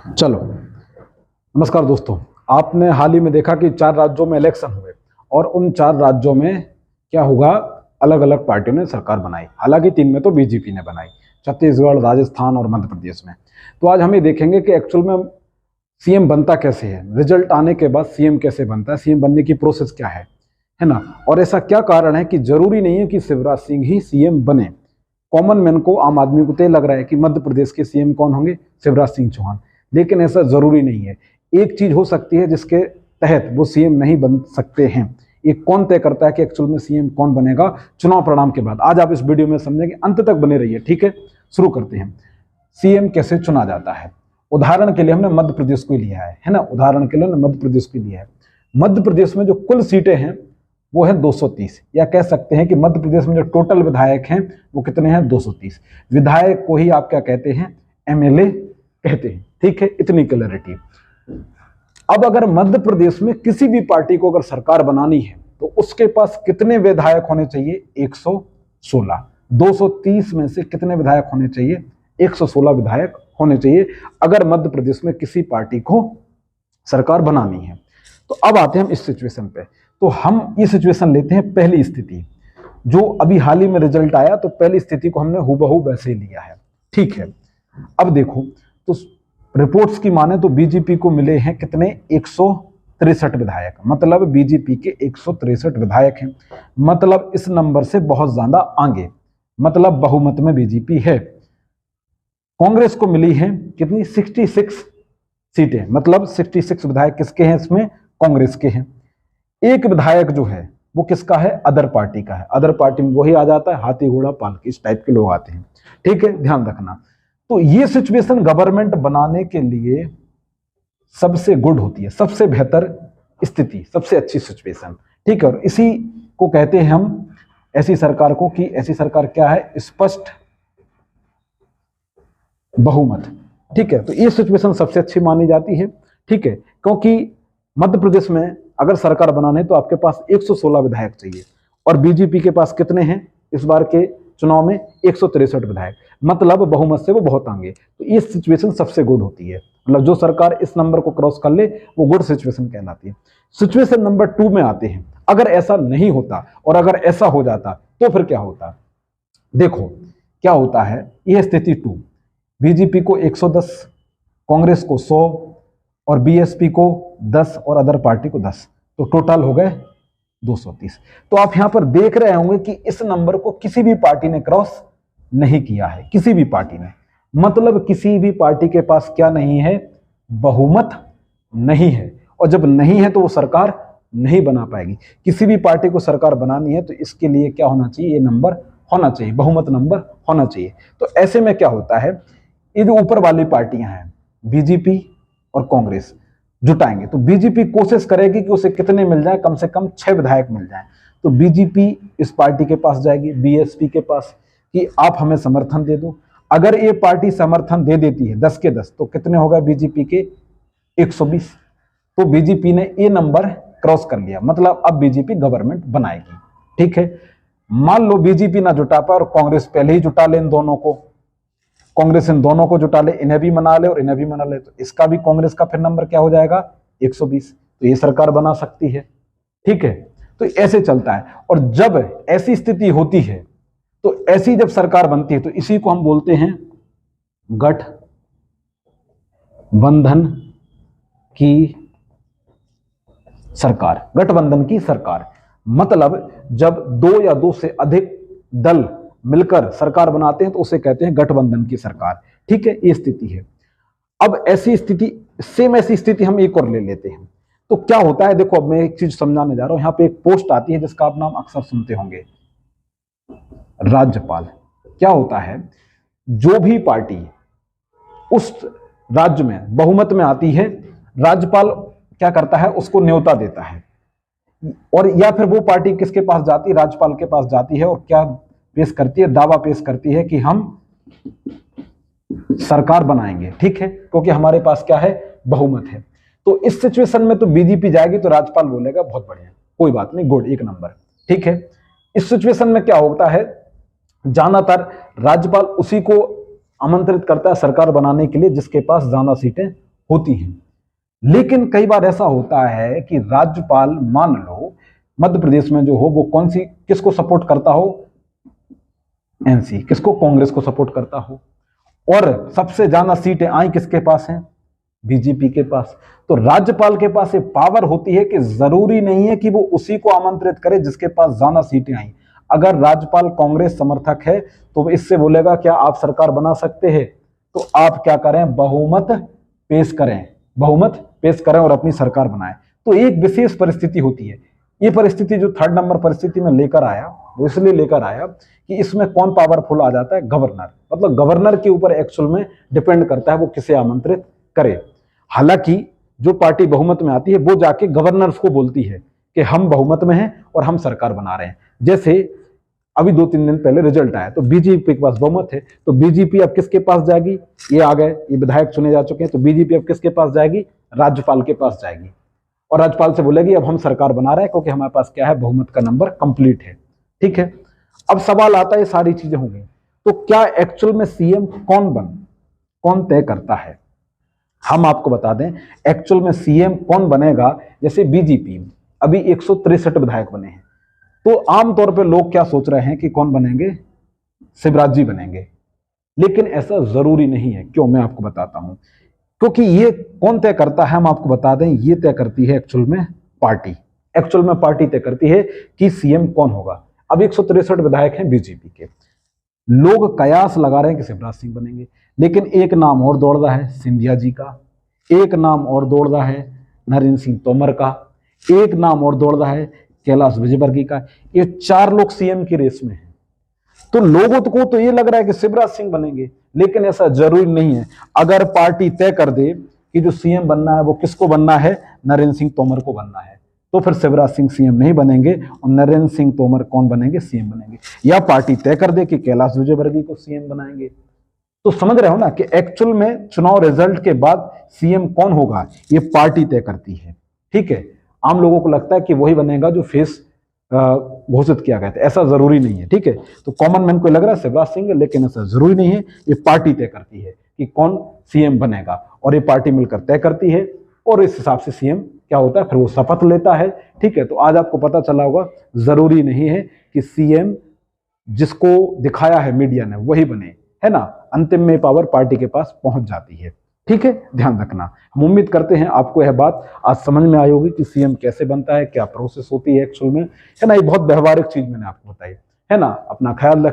चलो, नमस्कार दोस्तों। आपने हाल ही में देखा कि 4 राज्यों में इलेक्शन हुए और उन 4 राज्यों में क्या हुआ, अलग अलग पार्टियों ने सरकार बनाई। हालांकि 3 में तो बीजेपी ने बनाई, छत्तीसगढ़, राजस्थान और मध्य प्रदेश में। तो आज हम ये देखेंगे कि एक्चुअल में सीएम बनता कैसे है, रिजल्ट आने के बाद सीएम कैसे बनता है, सीएम बनने की प्रोसेस क्या है ना। और ऐसा क्या कारण है कि जरूरी नहीं है कि शिवराज सिंह ही सीएम बने। कॉमन मैन को, आम आदमी को तो लग रहा है कि मध्य प्रदेश के सीएम कौन होंगे, शिवराज सिंह चौहान। लेकिन ऐसा जरूरी नहीं है। एक चीज हो सकती है जिसके तहत वो सीएम नहीं बन सकते हैं। ये कौन तय करता है कि एक्चुअल में सीएम कौन बनेगा? चुनाव परिणाम के बाद। आज आप इस वीडियो में समझेंगे, अंत तक बने रहिए, ठीक है। शुरू करते हैं। सीएम कैसे चुना जाता है। उदाहरण के लिए हमने मध्य प्रदेश को लिया है ना। उदाहरण के लिए हमने मध्य प्रदेश को लिया है। मध्य प्रदेश में जो कुल सीटें हैं वो है 230, या कह सकते हैं कि मध्य प्रदेश में जो टोटल विधायक हैं वो कितने हैं, 230। विधायक को ही आप क्या कहते हैं, एमएलए कहते हैं, ठीक है। इतनी क्लैरिटी। अब अगर मध्य प्रदेश में किसी भी पार्टी को अगर सरकार बनानी है तो उसके पास कितने विधायक होने चाहिए, 116। 230 में से कितने विधायक होने चाहिए, 116 विधायक होने चाहिए अगर मध्य प्रदेश में किसी पार्टी को सरकार बनानी है। तो अब आते हैं हम इस सिचुएशन पे। तो हम ये सिचुएशन लेते हैं, पहली स्थिति जो अभी हाल ही में रिजल्ट आया, तो पहली स्थिति को हमने हूबहू वैसे ही लिया है, ठीक है। अब देखो, तो रिपोर्ट्स की माने तो बीजेपी को मिले हैं कितने, 163 विधायक। मतलब बीजेपी के 163 विधायक हैं। मतलब इस नंबर से बहुत ज्यादा आगे, मतलब बहुमत में बीजेपी है। कांग्रेस को मिली है कितनी, 66 सीटें। मतलब 66 विधायक किसके हैं इसमें, कांग्रेस के हैं। एक विधायक जो है वो किसका है, अदर पार्टी का है। अदर पार्टी में वही आ जाता है, हाथी घोड़ा पालकी, इस टाइप के लोग आते हैं, ठीक है, ध्यान रखना। तो ये सिचुएशन गवर्नमेंट बनाने के लिए सबसे गुड होती है, सबसे बेहतर स्थिति, सबसे अच्छी सिचुएशन, ठीक है। और इसी को कहते हैं हम ऐसी सरकार को, कि ऐसी सरकार क्या है, स्पष्ट बहुमत, ठीक है। तो ये सिचुएशन सबसे अच्छी मानी जाती है, ठीक है। क्योंकि मध्य प्रदेश में अगर सरकार बनाने तो आपके पास 116 विधायक चाहिए, और बीजेपी के पास कितने हैं इस बार के चुनाव में, 163 विधायक। मतलब बहुमत से वो बहुत आगे। तो ये सिचुएशन सबसे गुड होती है। मतलब जो सरकार इस नंबर को क्रॉस कर ले वो गुड सिचुएशन कहलाती है। सिचुएशन नंबर 2 में आते हैं। अगर ऐसा नहीं होता और अगर ऐसा हो जाता तो फिर क्या होता। देखो क्या होता है, यह स्थिति 2, बीजेपी को 110, कांग्रेस को 100 और बीएसपी को 10 और अदर पार्टी को 10, तो टोटल हो गए 230। तो आप यहां पर देख रहे होंगे कि इस नंबर को किसी भी पार्टी ने क्रॉस नहीं किया है, किसी भी पार्टी ने। मतलब किसी भी पार्टी के पास क्या नहीं है, बहुमत नहीं है। और जब नहीं है तो वो सरकार नहीं बना पाएगी। किसी भी पार्टी को सरकार बनानी है तो इसके लिए क्या होना चाहिए, ये नंबर होना चाहिए, बहुमत नंबर होना चाहिए। तो ऐसे में क्या होता है, ये जो ऊपर वाली पार्टियां हैं बीजेपी और कांग्रेस जुटाएंगे, तो बीजेपी कोशिश करेगी कि उसे कितने मिल जाए, कम से कम 6 विधायक मिल जाए। तो बीजेपी इस पार्टी के पास जाएगी, बीएसपी के पास, कि आप हमें समर्थन दे दो। अगर ये पार्टी समर्थन दे देती है 10 के 10, तो कितने होगा बीजेपी के, 120। तो बीजेपी ने ये नंबर क्रॉस कर लिया। मतलब अब बीजेपी गवर्नमेंट बनाएगी, ठीक है। मान लो बीजेपी ना जुटा पाए और कांग्रेस पहले ही जुटा ले इन दोनों को, कांग्रेस इन दोनों को जुटा ले, इन्हें भी मना ले और इन्हें भी मना ले, तो इसका भी कांग्रेस का फिर नंबर क्या हो जाएगा, 120। तो ये सरकार बना सकती है, ठीक है। तो ऐसे चलता है। और जब ऐसी स्थिति होती है, तो ऐसी जब सरकार बनती है तो इसी को हम बोलते हैं गठबंधन की सरकार। गठबंधन की सरकार मतलब जब 2 या 2 से अधिक दल मिलकर सरकार बनाते हैं तो उसे कहते हैं गठबंधन की सरकार, ठीक है। ये स्थिति है। अब ऐसी स्थिति, सेम ऐसी स्थिति हम एक और ले लेते हैं। तो क्या होता है, देखो अब मैं एक चीज समझाने जा रहा हूं। यहां पे एक पोस्ट आती है जिसका आप नाम अक्सर सुनते होंगे, राज्यपाल। क्या होता है, जो भी पार्टी उस राज्य में बहुमत में आती है, राज्यपाल क्या करता है, उसको न्योता देता है। और या फिर वो पार्टी किसके पास जाती है, राज्यपाल के पास जाती है, और क्या पेश करती है, दावा पेश करती है कि हम सरकार बनाएंगे, ठीक है, क्योंकि हमारे पास क्या है, बहुमत है। तो इस सिचुएशन में तो बीजेपी जाएगी तो राज्यपाल बोलेगा बहुत बढ़िया, कोई बात नहीं, गुड, 1 नंबर, ठीक है। इस सिचुएशन में क्या होता है, ज्यादातर राज्यपाल उसी को आमंत्रित करता है सरकार बनाने के लिए जिसके पास ज्यादा सीटें होती हैं। लेकिन कई बार ऐसा होता है कि राज्यपाल, मान लो मध्य प्रदेश में जो हो वो कौन सी, किसको सपोर्ट करता हो, एनसी, किसको, कांग्रेस को सपोर्ट करता हो, और सबसे ज्यादा सीटें आई किसके पास हैं, बीजेपी के पास। तो राज्यपाल के पास ये पावर होती है कि जरूरी नहीं है कि वो उसी को आमंत्रित करे जिसके पास ज्यादा सीटें आई। अगर राज्यपाल कांग्रेस समर्थक है तो इससे बोलेगा क्या आप सरकार बना सकते हैं, तो आप क्या करें, बहुमत पेश करें, बहुमत पेश करें और अपनी सरकार बनाएं। तो एक विशेष परिस्थिति होती है। ये परिस्थिति जो 3rd नंबर परिस्थिति में लेकर आया वो इसलिए लेकर आया कि इसमें कौन पावरफुल आ जाता है, गवर्नर। मतलब गवर्नर के ऊपर एक्चुअल में डिपेंड करता है वो किसे आमंत्रित करे। हालांकि जो पार्टी बहुमत में आती है वो जाके गवर्नर्स को बोलती है कि हम बहुमत में हैं और हम सरकार बना रहे हैं। जैसे अभी 2-3 दिन पहले रिजल्ट आया तो बीजेपी के पास बहुमत है, तो बीजेपी अब किसके पास जाएगी, ये आ गए, ये विधायक चुने जा चुके हैं, तो बीजेपी अब किसके पास जाएगी, राज्यपाल के पास जाएगी और राज्यपाल से बोलेगी अब हम सरकार बना रहे हैं क्योंकि हमारे पास क्या है, बहुमत का नंबर कंप्लीट है। ठीक है, अब सवाल आता है, ये सारी चीजें हो गई तो क्या एक्चुअल में सीएम कौन तय करता है। हम आपको बता दें एक्चुअल में सीएम कौन बनेगा। जैसे बीजेपी अभी 163 विधायक बने हैं, तो आमतौर पे लोग क्या सोच रहे हैं कि कौन बनेंगे, शिवराज जी बनेंगे, लेकिन ऐसा जरूरी नहीं है। क्यों, मैं आपको बताता हूं। क्योंकि ये कौन तय करता है, हम आपको बता दें, ये तय करती है एक्चुअल में पार्टी। एक्चुअल में पार्टी तय करती है कि सीएम कौन होगा। अब 163 विधायक हैं बीजेपी के, लोग कयास लगा रहे हैं कि शिवराज सिंह बनेंगे, लेकिन एक नाम और दौड़ रहा है सिंधिया जी का, एक नाम और दौड़ रहा है नरेंद्र सिंह तोमर का, एक नाम और दौड़ रहा है कैलाश विजयवर्गीय का। ये 4 लोग सीएम की रेस में हैं। तो लोगों को तो ये लग रहा है कि शिवराज सिंह बनेंगे, लेकिन ऐसा जरूरी नहीं है। अगर पार्टी तय कर दे कि जो सीएम बनना है वो किसको बनना है, नरेंद्र सिंह तोमर को बनना है, तो फिर शिवराज सिंह सीएम नहीं बनेंगे और नरेंद्र सिंह तोमर कौन बनेंगे, सीएम बनेंगे। या पार्टी तय कर दे कि कैलाश विजयवर्गीय को सीएम बनाएंगे। तो समझ रहे हो ना कि एक्चुअल में चुनाव रिजल्ट के बाद सीएम कौन होगा ये पार्टी तय करती है। ठीक है, आम लोगों को लगता है कि वही बनेगा जो फेस घोषित किया गया था, ऐसा जरूरी नहीं है। ठीक है, तो कॉमन मैन को लग रहा है शिवराज सिंह है, लेकिन ऐसा जरूरी नहीं है। ये पार्टी तय करती है कि कौन सीएम बनेगा और ये पार्टी मिलकर तय करती है और इस हिसाब से सीएम क्या होता है, फिर वो शपथ लेता है। ठीक है, तो आज आपको पता चला होगा जरूरी नहीं है कि सीएम जिसको दिखाया है मीडिया ने वही बने, है ना। अंतिम में पावर पार्टी के पास पहुंच जाती है। ठीक है, ध्यान रखना। हम उम्मीद करते हैं आपको यह बात आज समझ में आई होगी कि सीएम कैसे बनता है, क्या प्रोसेस होती है एक्चुअल में, है ना। ये बहुत व्यवहारिक चीज मैंने आपको बताई, है ना। अपना ख्याल रखें।